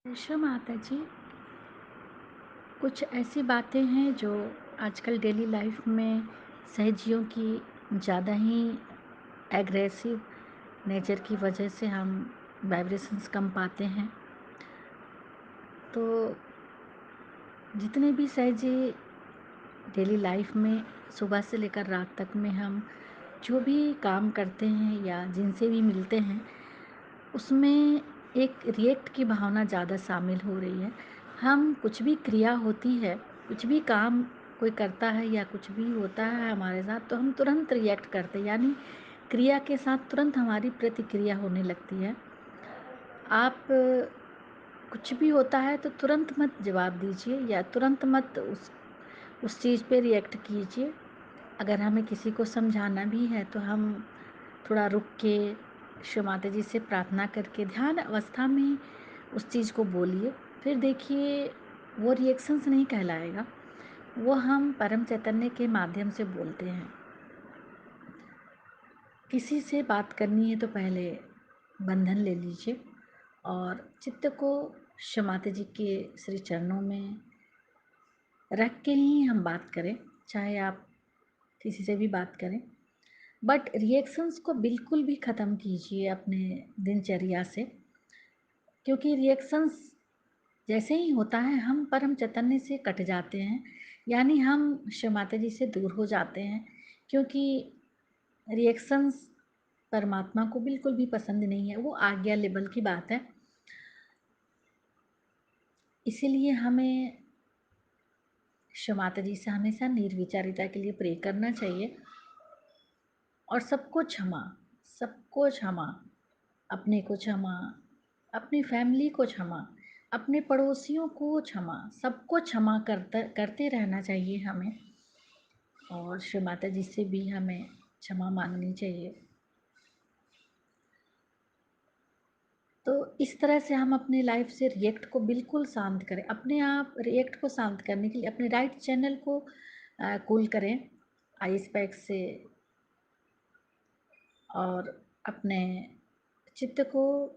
कृष्ण माता जी, कुछ ऐसी बातें हैं जो आजकल डेली लाइफ में सहजियों की ज़्यादा ही एग्रेसिव नेचर की वजह से हम वाइब्रेशंस कम पाते हैं। तो जितने भी सहजी डेली लाइफ में सुबह से लेकर रात तक में हम जो भी काम करते हैं या जिनसे भी मिलते हैं, उसमें एक रिएक्ट की भावना ज़्यादा शामिल हो रही है। हम कुछ भी क्रिया होती है, कुछ भी काम कोई करता है या कुछ भी होता है हमारे साथ, तो हम तुरंत रिएक्ट करते हैं, यानी क्रिया के साथ तुरंत हमारी प्रतिक्रिया होने लगती है। आप कुछ भी होता है तो तुरंत मत जवाब दीजिए या तुरंत मत उस चीज़ पे रिएक्ट कीजिए। अगर हमें किसी को समझाना भी है तो हम थोड़ा रुक के शिव माता जी से प्रार्थना करके ध्यान अवस्था में उस चीज़ को बोलिए। फिर देखिए, वो रिएक्शंस नहीं कहलाएगा, वो हम परम चैतन्य के माध्यम से बोलते हैं। किसी से बात करनी है तो पहले बंधन ले लीजिए और चित्त को शिव माता जी के श्री चरणों में रख के ही हम बात करें, चाहे आप किसी से भी बात करें। बट रिएक्शंस को बिल्कुल भी ख़त्म कीजिए अपने दिनचर्या से, क्योंकि रिएक्शंस जैसे ही होता है हम परम चैतन्य से कट जाते हैं, यानी हम शिव माता जी से दूर हो जाते हैं। क्योंकि रिएक्शंस परमात्मा को बिल्कुल भी पसंद नहीं है, वो आज्ञा लेवल की बात है। इसीलिए हमें शिव माता जी से हमेशा निर्विचारिता के लिए प्रे करना चाहिए और सबको क्षमा, अपने को क्षमा, अपनी फैमिली को क्षमा, अपने पड़ोसियों को क्षमा, सबको क्षमा करते रहना चाहिए हमें। और शिव माता जी से भी हमें क्षमा मांगनी चाहिए। तो इस तरह से हम अपने लाइफ से रिएक्ट को बिल्कुल शांत करें। अपने आप रिएक्ट को शांत करने के लिए अपने राइट चैनल को कूल करें आइस पैक से, और अपने चित्त को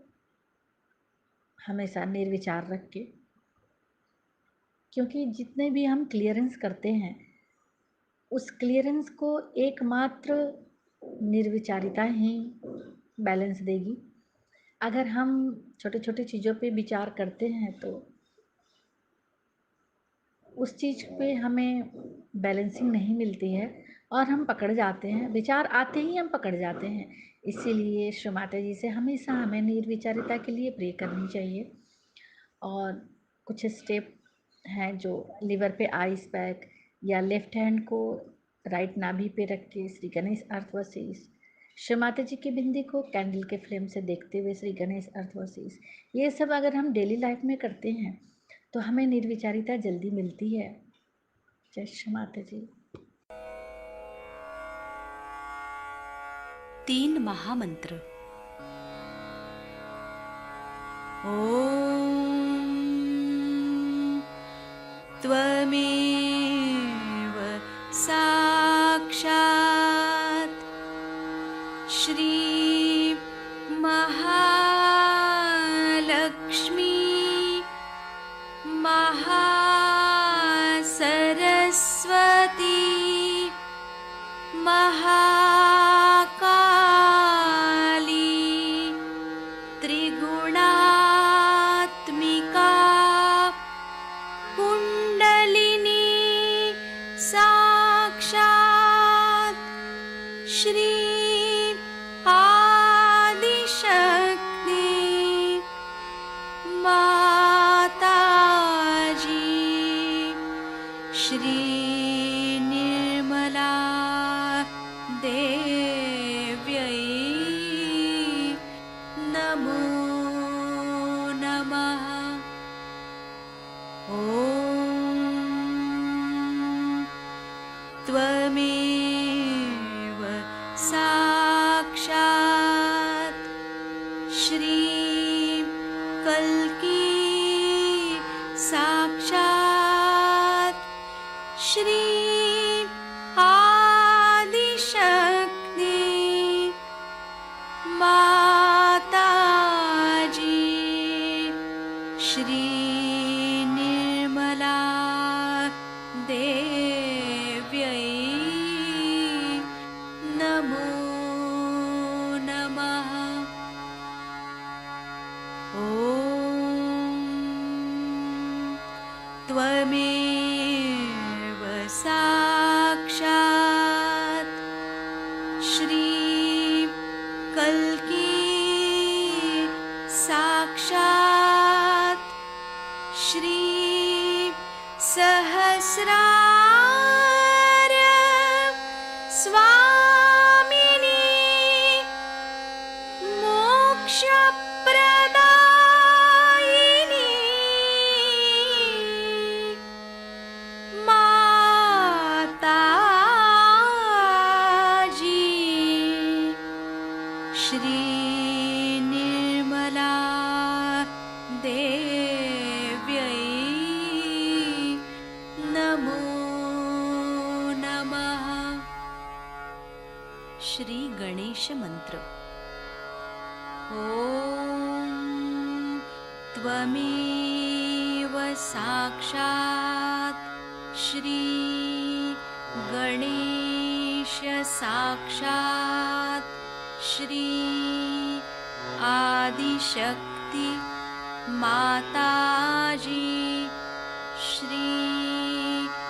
हमेशा निर्विचार रख के, क्योंकि जितने भी हम क्लियरेंस करते हैं उस क्लियरेंस को एकमात्र निर्विचारिता ही बैलेंस देगी। अगर हम छोटे छोटे चीज़ों पे विचार करते हैं तो उस चीज़ पे हमें बैलेंसिंग नहीं मिलती है और हम पकड़ जाते हैं, विचार आते ही हम पकड़ जाते हैं। इसीलिए शिव माता जी से हमेशा हमें निर्विचारिता के लिए प्रे करनी चाहिए। और कुछ स्टेप हैं जो लिवर पे आइस पैक या लेफ्ट हैंड को राइट नाभि पे रख के श्री गणेश अर्थवशीष, शिव माता जी की बिंदी को कैंडल के फ्लेम से देखते हुए श्री गणेश अर्थवशीष, ये सब अगर हम डेली लाइफ में करते हैं तो हमें निर्विचारिता जल्दी मिलती है। जय श्री माता जी। 3 महामंत्र। ॐ त्वमेव साक्षात् श्री महालक्ष्मी महासरस्वती महाकाली त्रिगुणात्मिका कुण्डलिनी साक्षात् श्री आदिशक्ति माताजी श्री निर्मला देव्यै नमो नमः। ॐ त्वमेव साक्षात् श्री कल्की साक्षात् श्री आदिशक्ति माताजी श्री निर्मला देव्यै नमो नमः। ॐ त्वमेव साक्षात् श्री कल्की साक्षात् श्री सहस्रार स्वामिनी मोक्षप्रदायिनी माताजी श्री निर्मला देव्यै नमो नमः। श्री गणेश मंत्र। ॐ त्वमेव साक्षात् श्री गणेश साक्षात् श्री आदिशक्ति माताजी श्री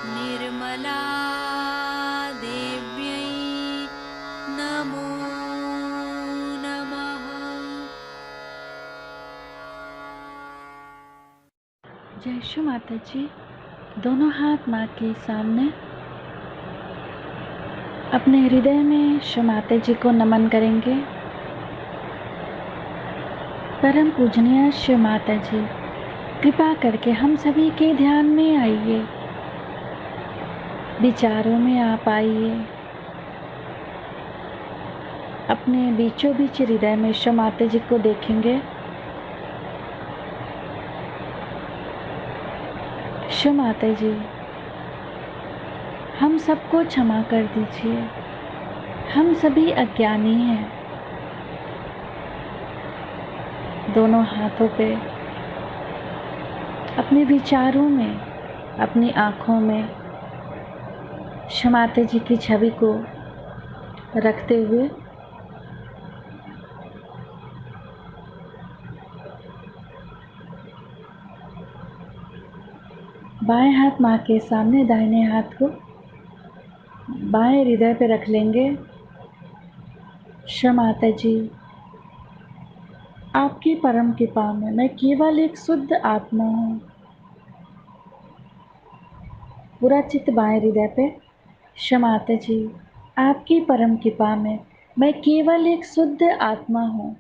निर्मला देव्यै नमो नमः। जय श्री माता जी। दोनों हाथ माँ के सामने अपने हृदय में श्री माता जी को नमन करेंगे। परम पूजनीय श्री माता जी, कृपा करके हम सभी के ध्यान में आइए, विचारों में आप आइए, अपने बीचों बीच हृदय में श्री माता जी को देखेंगे। श्री माता जी, हम सबको क्षमा कर दीजिए, हम सभी अज्ञानी हैं। दोनों हाथों पे अपने विचारों में, अपनी आँखों में श्री माता जी की छवि को रखते हुए बाएं हाथ माँ के सामने, दाहिने हाथ को बाएं हृदय पे रख लेंगे। श्री माता जी, आपकी परम कृपा में मैं केवल एक शुद्ध आत्मा हूँ। पूरा चित्त बाएं हृदय पे। श्री माता जी, आपकी परम कृपा में मैं केवल एक शुद्ध आत्मा हूँ।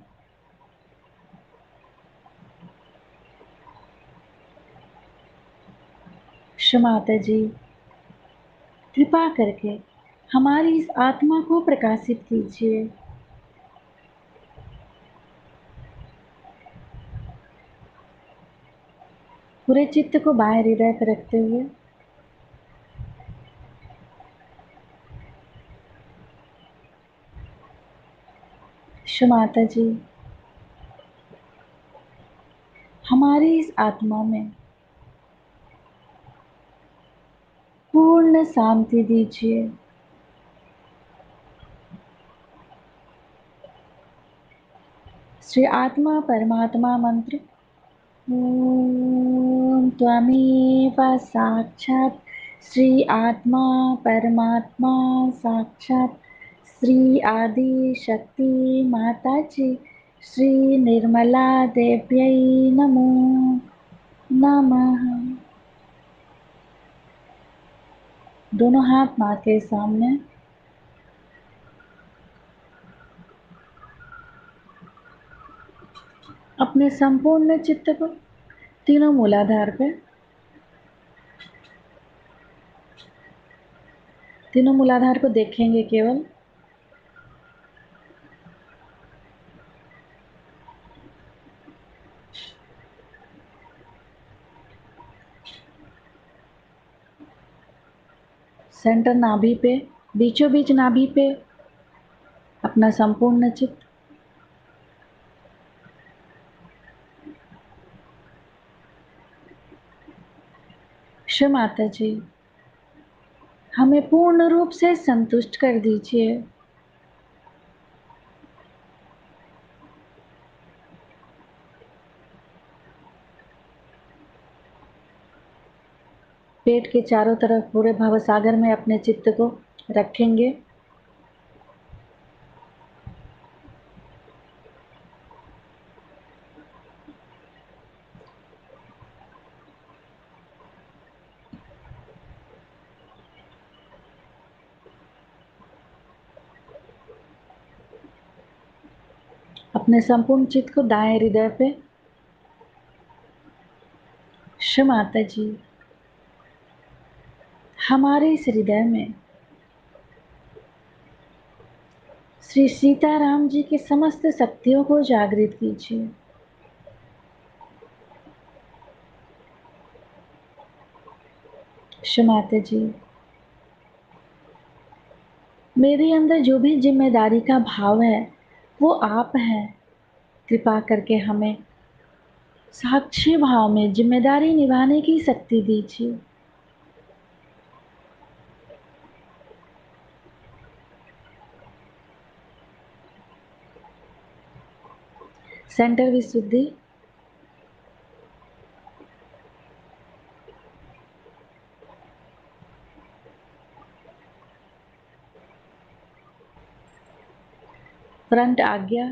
श्री माता जी, कृपा करके हमारी इस आत्मा को प्रकाशित कीजिए। पूरे चित्त को बाएं हृदय पर रखते हुए श्री माता जी, हमारी इस आत्मा में पूर्ण शांति दीजिए। श्री आत्मा परमात्मा मंत्र। ओम त्वमेव साक्षात् श्री आत्मा परमात्मा साक्षात् श्री आदि शक्ति माता जी श्री निर्मला देव्यै नमो नमः। दोनों हाथ माँ के सामने अपने संपूर्ण चित्त को तीनों मूलाधार पे, तीनों मूलाधार को देखेंगे केवल। सेंटर नाभि पे, बीचों बीच नाभि पे अपना संपूर्ण चित्त। श्री माता जी, हमें पूर्ण रूप से संतुष्ट कर दीजिए। पेट के चारों तरफ पूरे भवसागर में अपने चित्त को रखेंगे। अपने संपूर्ण चित्त को दाएं हृदय पे। श्री माता जी, हमारे इस हृदय में श्री सीताराम जी की समस्त शक्तियों को जागृत कीजिए। श्री माता जी, मेरे अंदर जो भी जिम्मेदारी का भाव है वो आप हैं। कृपा करके हमें साक्षी भाव में जिम्मेदारी निभाने की शक्ति दीजिए। सेंटर विशुद्धि। फ्रंट आज्ञा।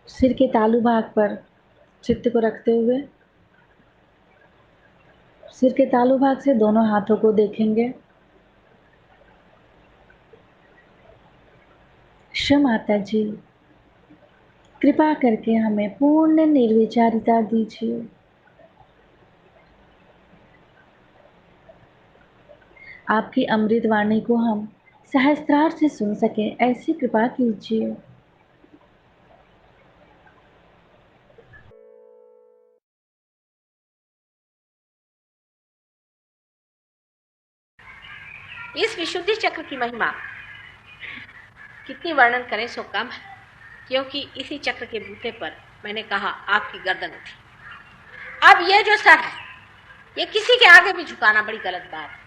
सिर के तालू भाग पर चित्त को रखते हुए सिर के तालू भाग से दोनों हाथों को देखेंगे। श्री माता जी, कृपा करके हमें पूर्ण निर्विचारिता दीजिए। आपकी अमृत वाणी को हम सहस्त्रार से सुन सकें, ऐसी कृपा कीजिए। इस विशुद्धि चक्र की महिमा कितनी वर्णन करें सो कम है, क्योंकि इसी चक्र के बूते पर मैंने कहा आपकी गर्दन उठी। अब ये जो सर है ये किसी के आगे भी झुकाना बड़ी गलत बात है।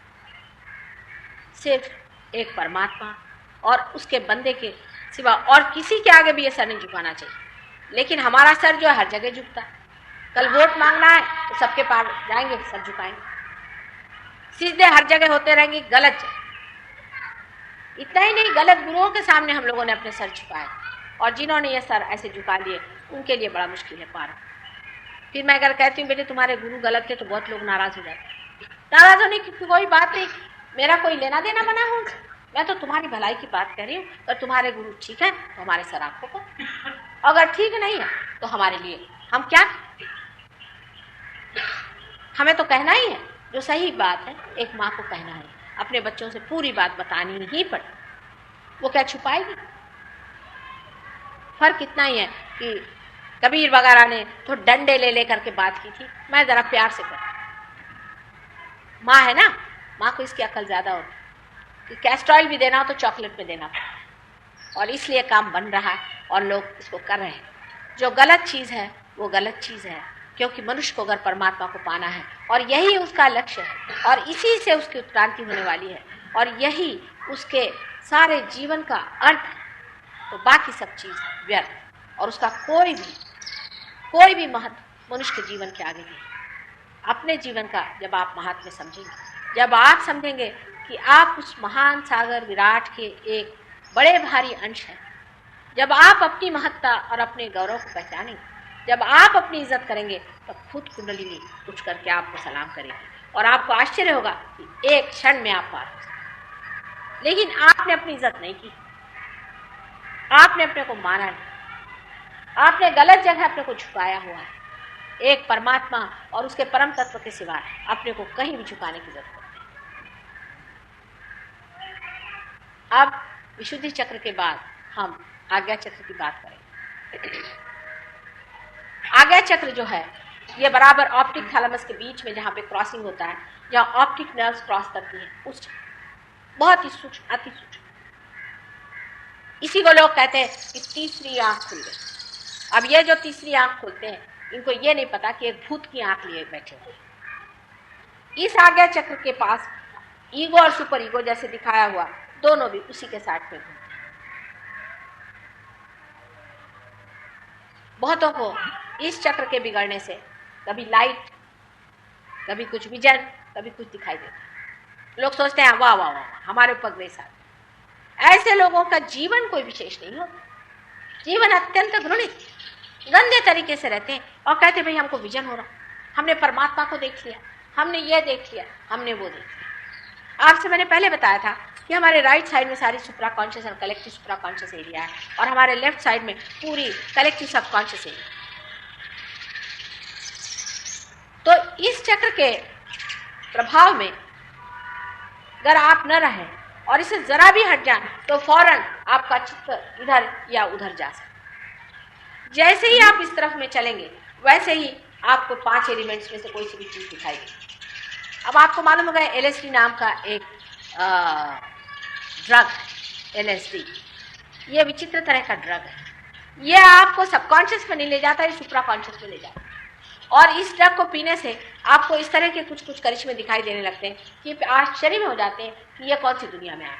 सिर्फ एक परमात्मा और उसके बंदे के सिवा और किसी के आगे भी ये सर नहीं झुकाना चाहिए। लेकिन हमारा सर जो है हर जगह झुकता है। कल वोट मांगना है तो सबके पास जाएंगे, सर झुकाएंगे, सीधे हर जगह होते रहेंगे, गलत जगह। इतना ही नहीं, गलत गुरुओं के सामने हम लोगों ने अपने सर झुकाए, और जिन्होंने ये सर ऐसे झुका लिए उनके लिए बड़ा मुश्किल है पार। फिर मैं अगर कहती हूँ बेटे तुम्हारे गुरु गलत थे तो बहुत लोग नाराज हो जाते। नाराज होने की कोई बात नहीं, मेरा कोई लेना देना बना हूँ, मैं तो तुम्हारी भलाई की बात कर रही हूँ। अगर तुम्हारे गुरु ठीक है तो हमारे सर आपको को, अगर ठीक नहीं है तो हमारे लिए हम क्या, हमें तो कहना ही है जो सही बात है। एक माँ को कहना है, अपने बच्चों से पूरी बात बतानी ही पड़े, वो क्या छुपाएगी। फर्क इतना ही है कि कबीर वगैरह ने तो डंडे ले लेकर के बात की थी, मैं जरा प्यार से कर। माँ है ना, माँ को इसकी अकल ज्यादा होती कि कैस्ट्रॉयल भी देना हो तो चॉकलेट में देना पड़ता, और इसलिए काम बन रहा है और लोग इसको कर रहे हैं। जो गलत चीज है वो गलत चीज है, क्योंकि मनुष्य को अगर परमात्मा को पाना है और यही उसका लक्ष्य है और इसी से उसकी उत्क्रांति होने वाली है और यही उसके सारे जीवन का अर्थ है, तो बाकी सब चीज व्यर्थ और उसका कोई भी महत्व मनुष्य के जीवन के आगे नहीं। अपने जीवन का जब आप महात्म्य समझेंगे, जब आप समझेंगे कि आप उस महान सागर विराट के एक बड़े भारी अंश हैं, जब आप अपनी महत्ता और अपने गौरव को पहचानेंगे, जब आप अपनी इज्जत करेंगे, तब खुद कुंडलिनी उठ करके आपको सलाम करेगी और आपको आश्चर्य होगा कि एक क्षण में आप पार हो सकते। लेकिन आपने अपनी इज्जत नहीं की, आपने अपने को माना नहीं, आपने गलत जगह अपने को झुकाया हुआ है। एक परमात्मा और उसके परम तत्व के सिवा अपने को कहीं भी झुकाने की जरूरत नहीं। अब विशुद्धि चक्र के बाद हम आज्ञा चक्र की बात करेंगे। आज्ञा चक्र जो है ये बराबर ऑप्टिक थैलेमस के बीच में जहाँ पे क्रॉसिंग होता है, जहाँ ऑप्टिक नर्व्स क्रॉस करती हैं, उस बहुत ही सूक्ष्म, अति सूक्ष्म। इसी को लोग कहते हैं कि तीसरी आंख खुल गई। अब ये जो तीसरी आंख खुलते हैं, इनको ये नहीं पता कि एक भूत की आंख लिए बैठे हुए। इस आज्ञा चक्र के पास ईगो और सुपर ईगो जैसे दिखाया हुआ, दोनों भी उसी के साथ में घूमते। बहुतों को इस चक्र के बिगड़ने से कभी लाइट, कभी कुछ विजन, कभी कुछ दिखाई देता। लोग सोचते हैं वाह वाह वाह हमारे ऊपर ग्रेस आ। ऐसे लोगों का जीवन कोई विशेष नहीं होता, जीवन अत्यंत घृणित गंदे तरीके से रहते हैं और कहते भाई हमको विजन हो रहा, हमने परमात्मा को देख लिया, हमने ये देख लिया, हमने वो देख लिया। आपसे मैंने पहले बताया था कि हमारे राइट साइड में सारी सुप्रा कॉन्शियस और कलेक्टिव सुप्रा कॉन्शियस एरिया है और हमारे लेफ्ट साइड में पूरी कलेक्टिव सब कॉन्शियस एरिया। तो इस चक्र के प्रभाव में अगर आप न रहें और इसे जरा भी हट जाए तो फौरन आपका चित्त इधर या उधर जा सकता। जैसे ही आप इस तरफ में चलेंगे वैसे ही आपको 5 एलिमेंट्स में से कोई सी भी चीज दिखाई देगी। अब आपको मालूम होगा LSD नाम का एक ड्रग है, LSD, ये विचित्र तरह का ड्रग है। ये आपको सबकॉन्शियस में नहीं ले जाता, ये सुप्रा कॉन्शियस में ले जाता है। और इस ड्रग को पीने से आपको इस तरह के कुछ करिश्मे दिखाई देने लगते हैं कि आश्चर्य में हो जाते हैं कि ये कौन सी दुनिया में आ।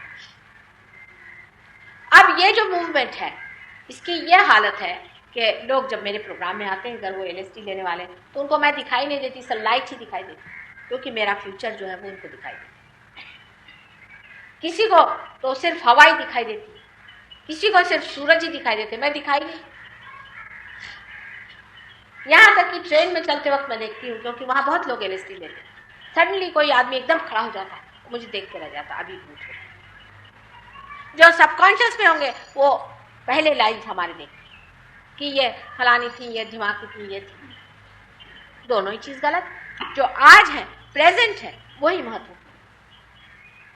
अब ये जो मूवमेंट है, इसकी ये हालत है कि लोग जब मेरे प्रोग्राम में आते हैं, अगर वो LSD लेने वाले, तो उनको मैं दिखाई नहीं देती, सनलाइट ही दिखाई देती, क्योंकि मेरा फ्यूचर जो है वो उनको दिखाई देता। किसी को तो सिर्फ हवा ही दिखाई देती, किसी को सिर्फ सूरज ही दिखाई देते, मैं दिखाई नहीं। यहाँ तक कि ट्रेन में चलते वक्त मैं देखती हूँ, क्योंकि वहाँ बहुत लोग LSD लेते हैं, सडनली कोई आदमी एकदम खड़ा हो जाता है, मुझे देख के रह जाता, अभी भूत हो। जो सबकॉन्शियस में होंगे वो पहले लाइन हमारे देखते कि ये फलानी थी, ये दिमाग की थी, ये थी। दोनों ही चीज गलत। जो आज है, प्रेजेंट है, वही महत्वपूर्ण,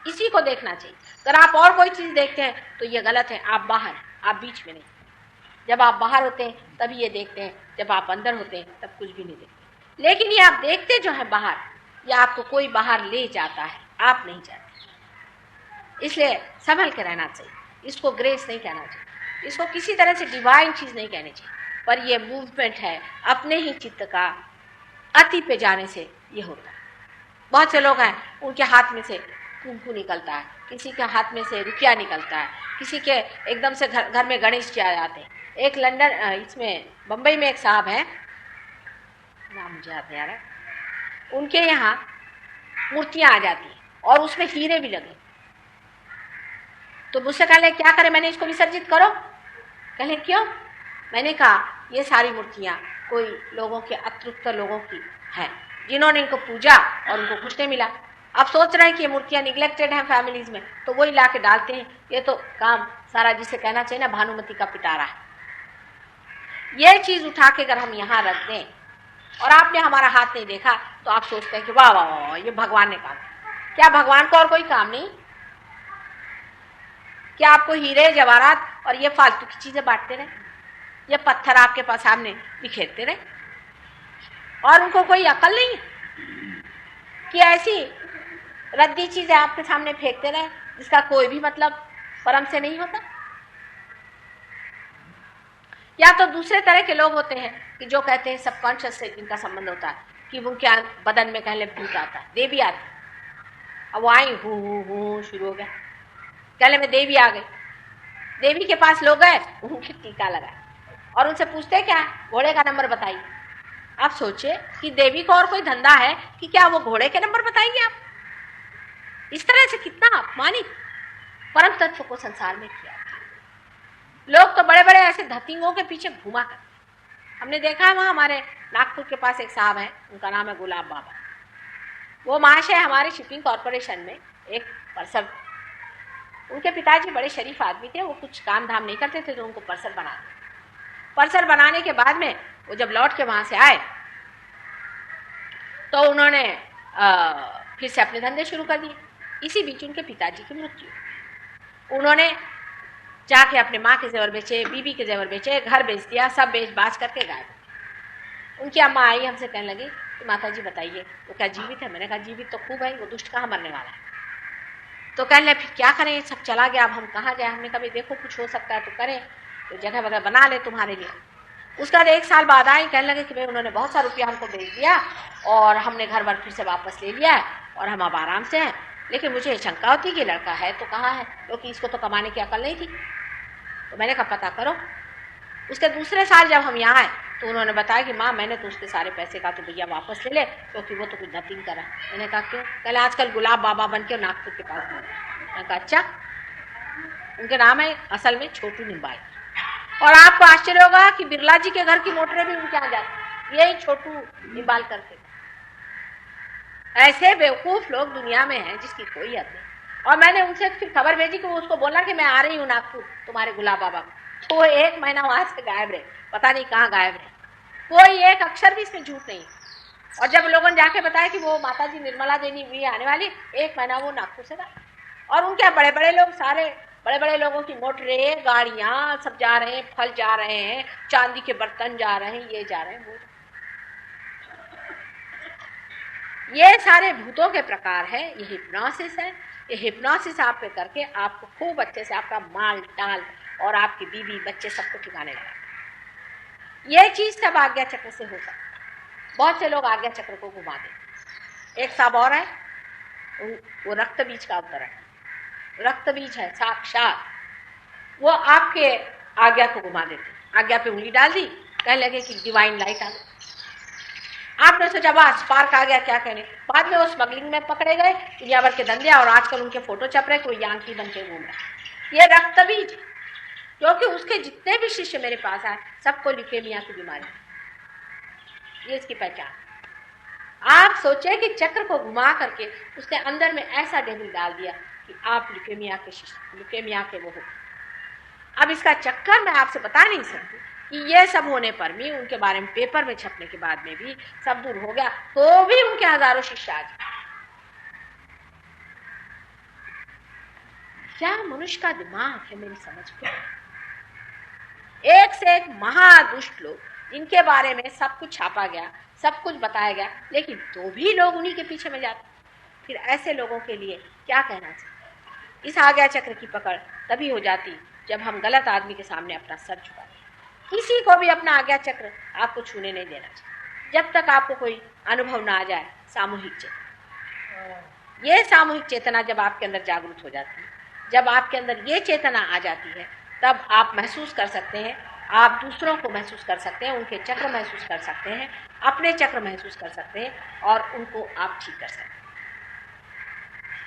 इसी को देखना चाहिए। अगर आप और कोई चीज देखते हैं तो ये गलत है, आप बाहर हैं, आप बीच में नहीं। जब आप बाहर होते हैं तभी ये देखते हैं, जब आप अंदर होते हैं तब कुछ भी नहीं देखते। लेकिन ये आप देखते जो है बाहर, या आपको कोई बाहर ले जाता है, आप नहीं जाते। इसलिए संभल के रहना चाहिए। इसको ग्रेस नहीं कहना चाहिए, इसको किसी तरह से डिवाइन चीज नहीं कहनी चाहिए, पर यह मूवमेंट है अपने ही चित्त का अति पे जाने से ये होता है। बहुत से लोग हैं, उनके हाथ में से कुंकू निकलता है, किसी के हाथ में से रुपया निकलता है, किसी के एकदम से घर में गणेश जी आ जाते हैं। एक लंदन, इसमें बम्बई में एक साहब है, नाम मुझे याद नहीं आ रहा, उनके यहाँ मूर्तियां आ जाती हैं और उसमें हीरे भी लगे। तो मुझसे कहले क्या करें, मैंने इसको विसर्जित करो। कहले क्यों? मैंने कहा ये सारी मूर्तियां कोई लोगों के अतृप्त लोगों की हैं, जिन्होंने इनको पूजा और उनको कुछ नहीं मिला। अब सोच रहे हैं कि ये मूर्तियां निगलेक्टेड हैं फैमिलीज में, तो वही ला के डालते हैं। ये तो काम सारा, जिसे कहना चाहिए ना, भानुमति का पिटारा है। ये चीज उठा के अगर हम यहाँ रख दें और आपने हमारा हाथ नहीं देखा तो आप सोचते हैं कि वाह वाह वाह ये भगवान ने काम किया। क्या भगवान को और कोई काम नहीं? क्या आपको हीरे जवाहरात और ये फालतू की चीजें बांटते रहे, ये पत्थर आपके पास सामने बिखेरते रहे और उनको कोई अकल नहीं है कि ऐसी रद्दी चीजें आपके सामने फेंकते रहे जिसका कोई भी मतलब परम से नहीं होता? या तो दूसरे तरह के लोग होते हैं कि जो कहते हैं सबकॉन्शियस से जिनका संबंध होता है कि वो क्या बदन में कहले भूत आता है, देवी आती है। अब वो आई हूँ शुरू हो गया, कहले में देवी आ गई। देवी के पास लोग गए, उनकी टीका लगाए और उनसे पूछते क्या घोड़े का नंबर बताइए। आप सोचिए कि देवी को और कोई धंधा है कि क्या वो घोड़े के नंबर बताएंगे आप? इस तरह से कितना अपमानित परम तत्व को संसार में किया। लोग तो बड़े बड़े ऐसे धतिंगों के पीछे घुमा कर। हमने देखा है वहाँ हमारे नागपुर के पास एक साहब हैं, उनका नाम है गुलाब बाबा। वो महाशय हमारे शिपिंग कॉरपोरेशन में एक पर्सन, उनके पिताजी बड़े शरीफ आदमी थे, वो कुछ काम धाम नहीं करते थे तो उनको पर्सन बना दिया। पर्सन बनाने के बाद में वो जब लौट के वहाँ से आए तो उन्होंने फिर से अपने धंधे शुरू कर दिए। इसी बीच उनके पिताजी की मृत्यु। उन्होंने जाके अपने माँ के जेवर बेचे, बीबी के जेवर बेचे, घर बेच दिया, सब बेच बाच करके गायब। उनकी अम्मा आई, हमसे कहने लगी कि माता जी बताइए वो क्या जीवित है? मैंने कहा जीवित तो खूब है, वो दुष्ट कहाँ मरने वाला है। तो कहने लगे फिर क्या करें, सब चला गया, अब हम कहाँ जाए। हमने कहा भाई देखो कुछ हो सकता है तो करें, तो जगह वगैरह बना ले तुम्हारे लिए। उसका 1 साल बाद आई, कहने लगे कि भाई उन्होंने बहुत सारा रुपया हमको भेज दिया और हमने घर वर फिर से वापस ले लिया है और हम अब आराम से हैं, लेकिन मुझे शंका होती कि लड़का है तो कहाँ है, क्योंकि इसको तो कमाने की अकल नहीं थी। तो मैंने कहा पता करो। उसके दूसरे साल जब हम यहाँ आए तो उन्होंने बताया कि माँ मैंने तो उसके सारे पैसे का तो भैया वापस ले ले, क्योंकि वो तो कुछ नथिंग करा। मैंने कहा क्यों? कल आजकल गुलाब बाबा बन के नागपुर के पास में। मैंने कहा अच्छा, उनके नाम है असल में छोटू निम्बाई। और आपको आश्चर्य होगा कि बिरला जी के घर की मोटरें भी उनके यहाँ जाती, यही छोटू निम्बाल करके। ऐसे बेवकूफ लोग दुनिया में हैं जिसकी कोई हद नहीं। और मैंने उनसे फिर खबर भेजी कि वो उसको बोला कि मैं आ रही हूँ नागपुर तुम्हारे गुलाब बाबा को। तो वो 1 महीना वहां से गायब रहे, पता नहीं कहाँ गायब रहे, कोई एक अक्षर भी इसमें झूठ नहीं। और जब लोगों ने जाके बताया कि वो माता जी निर्मला देवी भी आने वाली, 1 महीना वो नागपुर से गायब। और उनके बड़े बड़े लोग, सारे बड़े बड़े लोगों की मोटरें, गाड़ियां सब जा रहे हैं, फल जा रहे हैं, चांदी के बर्तन जा रहे हैं, ये जा रहे हैं, वो। ये सारे भूतों के प्रकार है, ये हिप्नोसिस है। ये हिप्नोसिस आप पे करके आपको खूब अच्छे से आपका माल टाल और आपकी बीवी बच्चे सबको ठिकाने लगा। ये चीज सब आज्ञा चक्र से हो सकता है। बहुत से लोग आज्ञा चक्र को घुमा देते। एक साहब और है, वो रक्त बीज का अवतरण है, रक्त बीज है साक्षात। वो आपके आज्ञा को घुमा देते। आज्ञा पे उंगली डाल दी, कहने लगे कि डिवाइन लाइट आ गई। आपने सोचा बस स्पार्क आ गया, क्या कहने। बाद में वो स्मगलिंग में पकड़े गए, दुनिया भर के धंधे, और आजकल उनके फोटो छप रहे, कोई यांकी बन के घूम रहे। ये रक्त बीज, क्योंकि उसके जितने भी शिष्य मेरे पास आए सबको ल्यूकेमिया की बीमारी, ये इसकी पहचान। आप सोचे कि चक्र को घुमा करके उसने अंदर में ऐसा डेविल डाल दिया कि आप ल्यूकेमिया के शिष्य, ल्यूकेमिया के वो हो। अब इसका चक्कर मैं आपसे बता नहीं सकती कि ये सब होने पर भी, उनके बारे में पेपर में छपने के बाद में भी सब दूर हो गया, तो भी उनके हजारों शिष्य आ जाए। क्या मनुष्य का दिमाग है मेरी समझ में। एक से एक महादुष्ट लोग, जिनके बारे में सब कुछ छापा गया, सब कुछ बताया गया, लेकिन तो भी लोग उन्हीं के पीछे में जाते। फिर ऐसे लोगों के लिए क्या कहना चाहिए। इस आज्ञा चक्र की पकड़ तभी हो जाती जब हम गलत आदमी के सामने अपना सर झुकाते। किसी को भी अपना आज्ञा चक्र आपको छूने नहीं देना चाहिए जब तक आपको कोई अनुभव ना आ जाए सामूहिक चेतना। ये सामूहिक चेतना जब आपके अंदर जागृत हो जाती है, जब आपके अंदर ये चेतना आ जाती है, तब आप महसूस कर सकते हैं, आप दूसरों को महसूस कर सकते हैं, उनके चक्र महसूस कर सकते हैं, अपने चक्र महसूस कर सकते हैं, और उनको आप ठीक कर सकते हैं।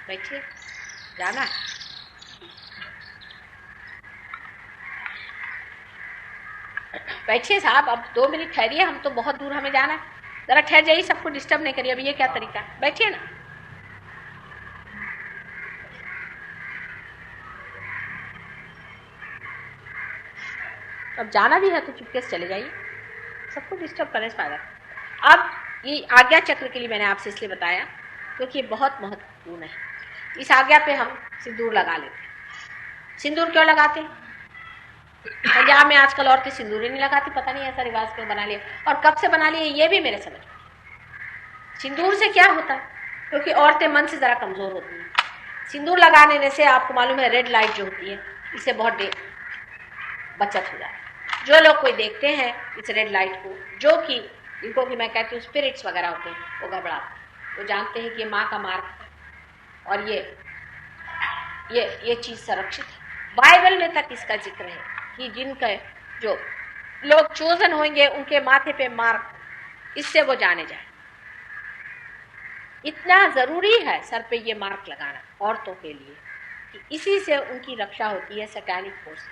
बैठिए, जाना है। बैठिए साहब, अब 2 मिनट ठहरिए, हम तो बहुत दूर हमें जाना है। जरा ठहर जाइए, सबको डिस्टर्ब नहीं करिए। अभी ये क्या तरीका है, बैठिए ना। अब जाना भी है तो चुपके से चले जाइए, सबको डिस्टर्ब करने से फायदा। अब ये आज्ञा चक्र के लिए मैंने आपसे इसलिए बताया क्योंकि ये बहुत महत्वपूर्ण है। इस आज्ञा पे हम सिंदूर लगा लेते हैं। सिंदूर क्यों लगाते हैं? पंजाब में आजकल औरतें सिंदूर ही नहीं लगाती, पता नहीं ऐसा रिवाज क्यों बना लिया, और कब से बना लिया ये भी मेरे समझ में। सिंदूर से क्या होता है? क्योंकि औरतें मन से जरा कमजोर होती हैं। सिंदूर लगाने से आपको मालूम है रेड लाइट जो होती है, इससे बहुत बचत हो जाती है। जो लोग कोई देखते हैं इस रेड लाइट को, जो कि इनको कि मैं कहती हूँ स्पिरिट्स वगैरह होते हैं, वो घबराते हैं, वो जानते हैं कि ये माँ का मार्ग है और ये चीज संरक्षित है। बाइबल में तक इसका जिक्र है कि जिनके जो लोग चोजन होंगे उनके माथे पे मार्क, इससे वो जाने जाए। इतना जरूरी है सर पे ये मार्क लगाना औरतों के लिए कि इसी से उनकी रक्षा होती है सैटेनिक फोर्सेस।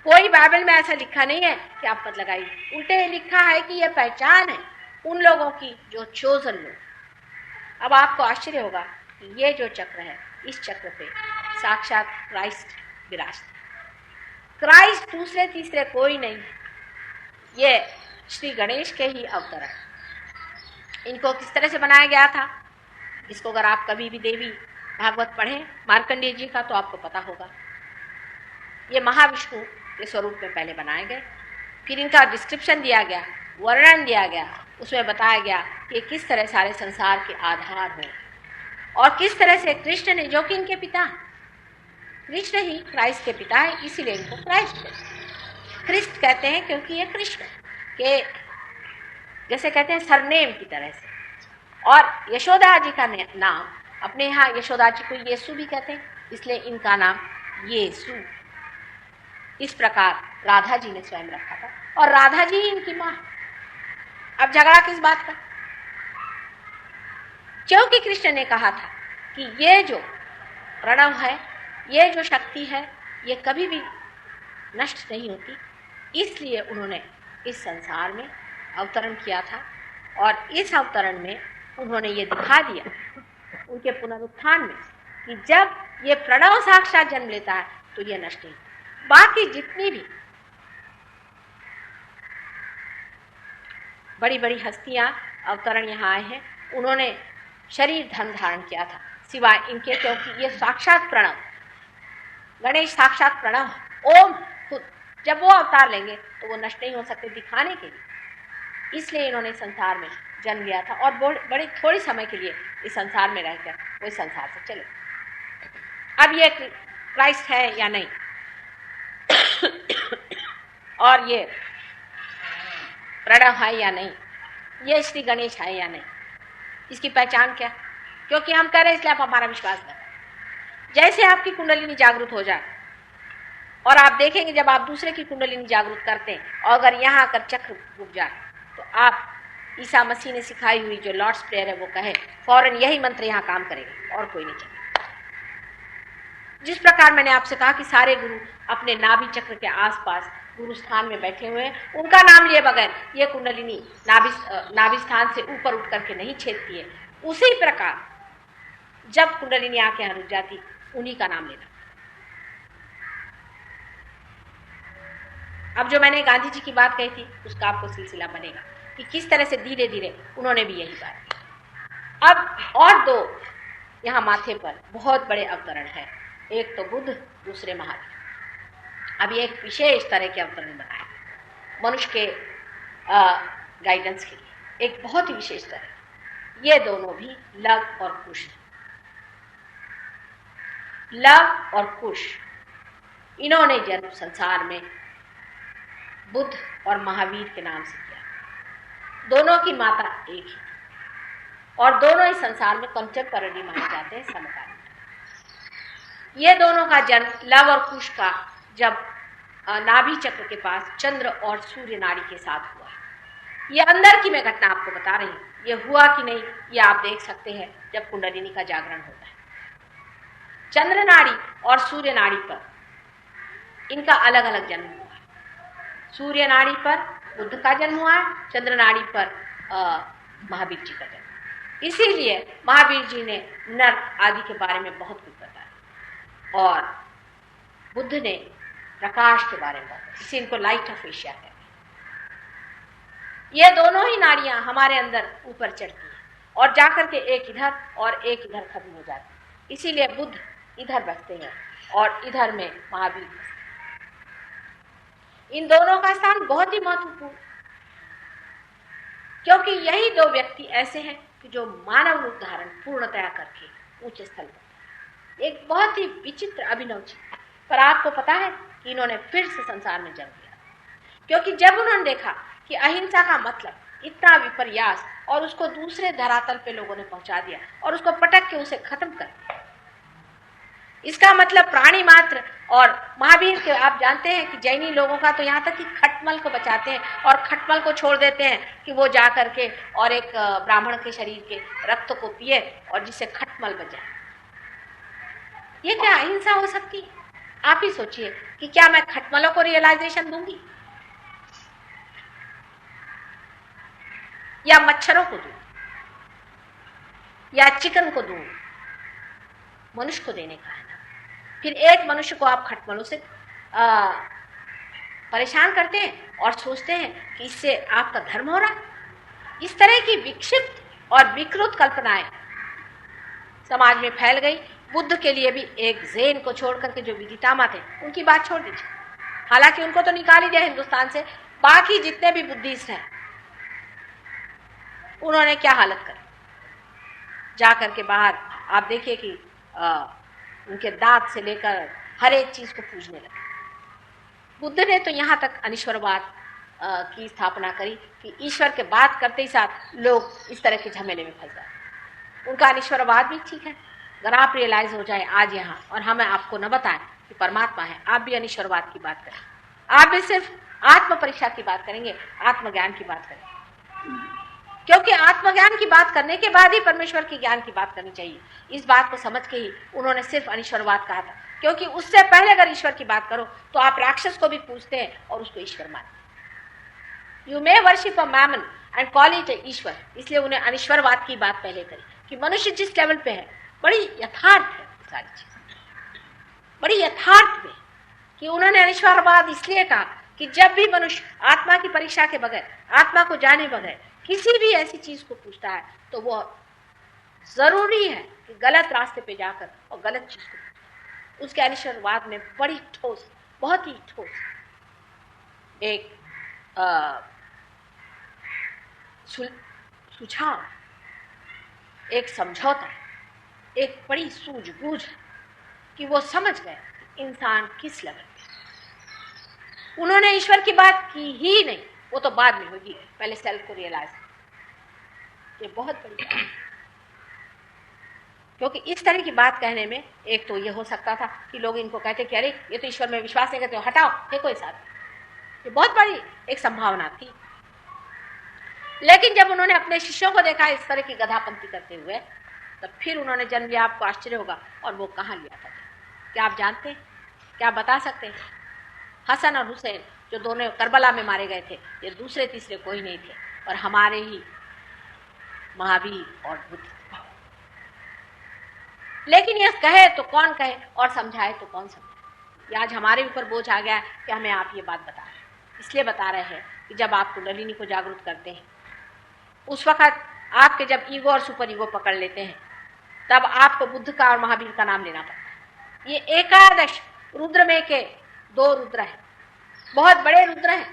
कोई बाइबल में ऐसा लिखा नहीं है कि आप मत लगाइए, उल्टे लिखा है कि ये पहचान है उन लोगों की जो चोजन लोग। अब आपको आश्चर्य होगा कि ये जो चक्र है, इस चक्र पे साक्षात क्राइस्ट विराजते। क्राइस्ट दूसरे तीसरे कोई नहीं, ये श्री गणेश के ही अवतार है। इनको किस तरह से बनाया गया था, इसको अगर आप कभी भी देवी भागवत पढ़ें मार्कंडेय जी का तो आपको पता होगा। ये महाविष्णु के स्वरूप में पहले बनाए गए, फिर इनका डिस्क्रिप्शन दिया गया, वर्णन दिया गया, उसमें बताया गया कि किस तरह सारे संसार के आधार हैं। और किस तरह से कृष्ण ने, जो कि इनके पिता हैं, कृष्ण ही क्राइस्ट के पिता है, इसीलिए इनको क्रिस्ट कहते हैं, क्योंकि ये कृष्ण के जैसे कहते हैं सरनेम की तरह से। और यशोदा जी का नाम, अपने यहाँ यशोदा जी को यीशु भी कहते हैं, इसलिए इनका नाम यीशु। इस प्रकार राधा जी ने स्वयं रखा था, और राधा जी ही इनकी माँ। अब झगड़ा किस बात का? क्योंकि कृष्ण ने कहा था कि ये जो प्रणव है, ये जो शक्ति है, ये कभी भी नष्ट नहीं होती, इसलिए उन्होंने इस संसार में अवतरण किया था। और इस अवतरण में उन्होंने ये दिखा दिया उनके पुनरुत्थान में कि जब ये प्रणव साक्षात जन्म लेता है तो ये नष्ट नहीं। बाकी जितनी भी बड़ी बड़ी हस्तियां अवतरण यहाँ आए हैं, उन्होंने शरीर धर्म धारण किया था सिवाय इनके, क्योंकि ये साक्षात प्रणव, गणेश साक्षात प्रणव, ओम खुद, जब वो अवतार लेंगे तो वो नष्ट नहीं हो सकते दिखाने के लिए। इसलिए इन्होंने संसार में जन्म लिया था और बड़ी थोड़ी समय के लिए इस संसार में रहकर वो इस संसार से चले। अब ये क्राइस्ट है या नहीं और ये प्रणव है या नहीं, ये श्री गणेश है या नहीं, इसकी पहचान क्या? क्योंकि हम कह रहे हैं इसलिए आप हमारा विश्वास न करें। जैसे आपकी कुंडलिनी जागृत हो जाए और आप देखेंगे जब आप दूसरे की कुंडलिनी जागृत करते हैं और अगर यहाँ आकर चक्र रुक जाए तो आप ईसा मसीह ने सिखाई हुई जो लॉर्ड्स प्रेयर है वो कहे, फौरन यही मंत्र यहाँ काम करेगा और कोई नहीं चलेगा। जिस प्रकार मैंने आपसे कहा कि सारे गुरु अपने नाभि चक्र के आसपास गुरु स्थान में बैठे हुए हैं, उनका नाम लिए बगैर ये कुंडलिनी नाभि स्थान से ऊपर उठ करके नहीं छेदती है। उसी प्रकार जब कुंडलिनी आके यहाँ रुक जाती, उन्हीं का नाम लेना। अब जो मैंने गांधी जी की बात कही थी उसका आपको सिलसिला बनेगा कि किस तरह से धीरे धीरे उन्होंने भी यही बात की। अब और दो यहाँ माथे पर बहुत बड़े अवतरण है, एक तो बुद्ध, दूसरे महावीर। अब ये एक विशेष तरह के अवतरण बनाए मनुष्य के गाइडेंस के लिए, एक बहुत ही विशेष तरह। ये दोनों भी लव और कुश, लव और कुश, इन्होंने जन्म संसार में बुद्ध और महावीर के नाम से किया। दोनों की माता एक ही और दोनों इस संसार में कंटेम्पररी माने जाते हैं, समकालीन। ये दोनों का जन्म लव और कुश का जब नाभि चक्र के पास चंद्र और सूर्य नाड़ी के साथ हुआ। ये अंदर की मैं घटना आपको बता रही हूँ, ये हुआ कि नहीं ये आप देख सकते हैं जब कुंडलिनी का जागरण होता है। चंद्र नाड़ी और सूर्य नाड़ी पर इनका अलग अलग जन्म हुआ। सूर्य नाड़ी पर बुद्ध का जन्म हुआ है, चंद्र नाड़ी पर महावीर जी का जन्म। इसीलिए महावीर जी ने नर्क आदि के बारे में बहुत कुछ बताया और बुद्ध ने प्रकाश के बारे में बताया, इसे इनको लाइट ऑफ एशिया कहते हैं। ये दोनों ही नाड़ियां हमारे अंदर ऊपर चढ़ती हैं और जाकर के एक इधर और एक इधर खत्म हो जाती है। इसीलिए बुद्ध इधर बसते हैं और इधर में महावीर बसते हैं। इन दोनों का स्थान बहुत ही महत्वपूर्ण, क्योंकि यही दो व्यक्ति ऐसे हैं कि जो मानव रूप धारण पूर्णतया करके ऊंचे स्थल पर। एक बहुत ही विचित्र अभिनव चीज, पर आपको पता है कि इन्होंने फिर से संसार में जन्म लिया, क्योंकि जब उन्होंने देखा कि अहिंसा का मतलब इतना विपर्यास और उसको दूसरे धरातल पे लोगों ने पहुंचा दिया और उसको पटक के उसे खत्म कर दिया। इसका मतलब प्राणी मात्र, और महावीर के आप जानते हैं कि जैनी लोगों का तो यहाँ तक कि खटमल को बचाते हैं और खटमल को छोड़ देते हैं कि वो जा करके और एक ब्राह्मण के शरीर के रक्त को पिए और जिससे खटमल बच जाए। ये क्या अहिंसा हो सकती है? आप ही सोचिए कि क्या मैं खटमलों को रियलाइजेशन दूंगी या मच्छरों को दूं या चिकन को दूं? मनुष्य को देने का है ना। फिर एक मनुष्य को आप खटमलों से परेशान करते हैं और सोचते हैं कि इससे आपका धर्म हो रहा। इस तरह की विक्षिप्त और विकृत कल्पनाएं समाज में फैल गई। बुद्ध के लिए भी एक ज़ेन को छोड़ करके जो विदितामा थे उनकी बात छोड़ दीजिए, हालांकि उनको तो निकाल ही दिया हिंदुस्तान से। बाकी जितने भी बुद्धिस्ट हैं उन्होंने क्या हालत करी, जा करके बाहर आप देखिए कि उनके दांत से लेकर हर एक चीज को पूजने लगे। बुद्ध ने तो यहाँ तक अनिश्वरवाद की स्थापना करी कि ईश्वर के बात करते ही साथ लोग इस तरह के झमेले में फंस जाते। उनका अनिश्वरवाद भी ठीक है। अगर आप रियलाइज हो जाए आज यहाँ और हमें आपको न बताएं कि परमात्मा है, आप भी अनिश्वरवाद की बात करें, आप भी सिर्फ आत्म परीक्षा की बात करेंगे, आत्मज्ञान की बात करेंगे, क्योंकि आत्मज्ञान की बात करने के बाद ही परमेश्वर के ज्ञान की बात करनी चाहिए। इस बात को समझ के ही उन्होंने सिर्फ अनिश्वरवाद कहा था, क्योंकि उससे पहले अगर ईश्वर की बात करो तो आप राक्षस को भी पूछते हैं और उसको ईश्वर मानते हैं। You may worship a mammon and call it Ishwar, इसलिए उन्हें अनिश्वरवाद की बात पहले करी कि मनुष्य जिस लेवल पे है, बड़ी यथार्थ है सारी चीज, बड़ी यथार्थ में कि उन्होंने अनिश्वरवाद इसलिए कहा कि जब भी मनुष्य आत्मा की परीक्षा के बगैर, आत्मा को जाने बगैर किसी भी ऐसी चीज को पूछता है तो वो जरूरी है कि गलत रास्ते पे जाकर और गलत चीज को। उसके अनिश्वरवाद में बड़ी ठोस, बहुत ही ठोस एक सुझाव, एक समझौता, एक बड़ी सूझबूझ कि वो समझ गए इंसान किस लेवल पे। उन्होंने ईश्वर की बात की ही नहीं, वो तो बाद में होगी, पहले सेल्फ को रियलाइज। ये बहुत बड़ी बात है, क्योंकि इस तरह की बात कहने में एक तो ये हो सकता था कि लोग इनको कहते कि अरे ये तो ईश्वर में विश्वास नहीं करते, हटाओ, फेंको इस आदमी। ये बहुत बड़ी एक संभावना थी। लेकिन जब उन्होंने अपने शिष्यों को देखा इस तरह की गधापंथी करते हुए, तब फिर उन्होंने जन्म लिया। आपको आश्चर्य होगा, और वो कहाँ लिया था? क्या आप जानते हैं? क्या आप बता सकते हैं? हसन और हुसैन जो दोनों करबला में मारे गए थे, ये दूसरे तीसरे कोई नहीं थे, और हमारे ही महावीर और बुद्ध। लेकिन ये कहे तो कौन कहे और समझाए तो कौन समझाए। ये आज हमारे ऊपर बोझ आ गया कि हमें आप ये बात बता रहे हैं। इसलिए बता रहे हैं कि जब आप कुंडलिनी को जागरूक करते हैं, उस वक्त आपके जब ईगो और सुपर ईगो पकड़ लेते हैं, तब आपको बुद्ध का और महावीर का नाम लेना पड़ता है। ये एकादश रुद्र में के 2 रुद्र हैं, बहुत बड़े रुद्र हैं,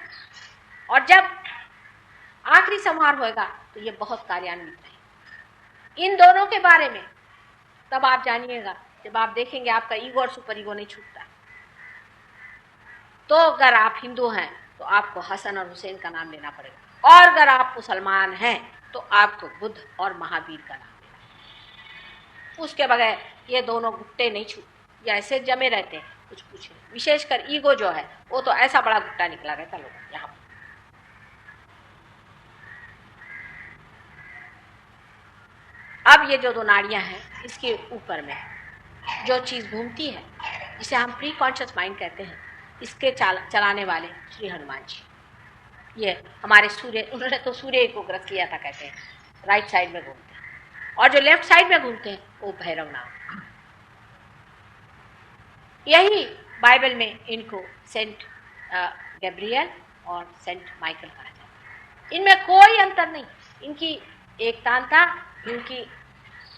और जब आखिरी संहार होएगा तो ये बहुत कार्यान्वित है। इन दोनों के बारे में तब आप जानिएगा जब आप देखेंगे आपका ईगो और सुपर ईगो नहीं छूटता। तो अगर आप हिंदू हैं तो आपको हसन और हुसैन का नाम लेना पड़ेगा, और अगर आप मुसलमान हैं तो आपको बुद्ध और महावीर का नाम लेना। उसके बगैर ये दोनों गुट्टे नहीं छूट, या ऐसे जमे रहते हैं, कुछ पूछे। विशेषकर ईगो जो है वो तो ऐसा बड़ा गुट्टा निकला रहता लोगों यहाँ। अब ये जो 2 नाड़ियां हैं, इसके ऊपर में जो चीज घूमती है, जिसे हम प्री कॉन्शियस माइंड कहते हैं, इसके चलाने वाले श्री हनुमान जी। ये हमारे सूर्य, उन्होंने तो सूर्य को ग्रस्त लिया था, कहते हैं राइट साइड में घूमते हैं, और जो लेफ्ट साइड में घूमते हैं वो भैरव नाम। यही बाइबल में इनको सेंट गैब्रियल और सेंट माइकल कहा जाता है। इनमें कोई अंतर नहीं, इनकी एकतांता,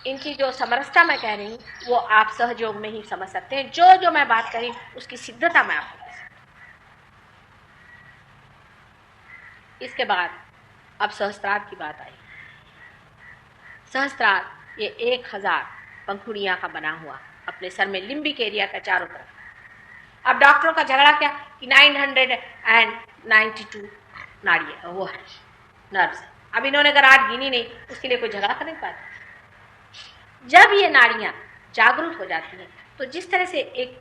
इनकी जो समरसता मैं कह रही हूँ वो आप सहयोग में ही समझ सकते हैं। जो जो मैं बात करी उसकी सिद्धता मैं आपको बता सकती हूँ। इसके बाद अब सहस्त्रार की बात आई। सहस्त्रार ये 1000 पंखुड़ियां का बना हुआ, अपने सर में लिम्बिक एरिया का चारों तरफ। अब डॉक्टरों का झगड़ा क्या कि 992 नाड़ियां वो है, नर्व्स। अब इन्होंने अगर 8 गिनी नहीं, उसके लिए कोई झगड़ा कर नहीं पाता। जब ये नाड़ियां जागरूक हो जाती हैं तो जिस तरह से एक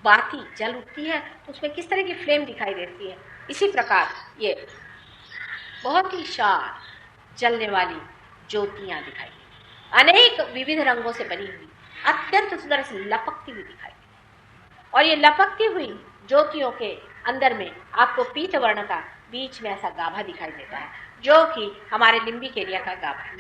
बाती जल उठती है तो उसमें किस तरह की फ्लेम दिखाई देती है, इसी प्रकार ये बहुत ही शार्प जलने वाली ज्योतियां दिखाई देती, अनेक विविध रंगों से बनी हुई, अत्यंत सुंदर से लपकती हुई दिखाई देती। और ये लपकती हुई ज्योतियों के अंदर में आपको पीत वर्ण का बीच में ऐसा गाभा दिखाई देता है, जो कि हमारे लिम्बिक एरिया का गाभा है।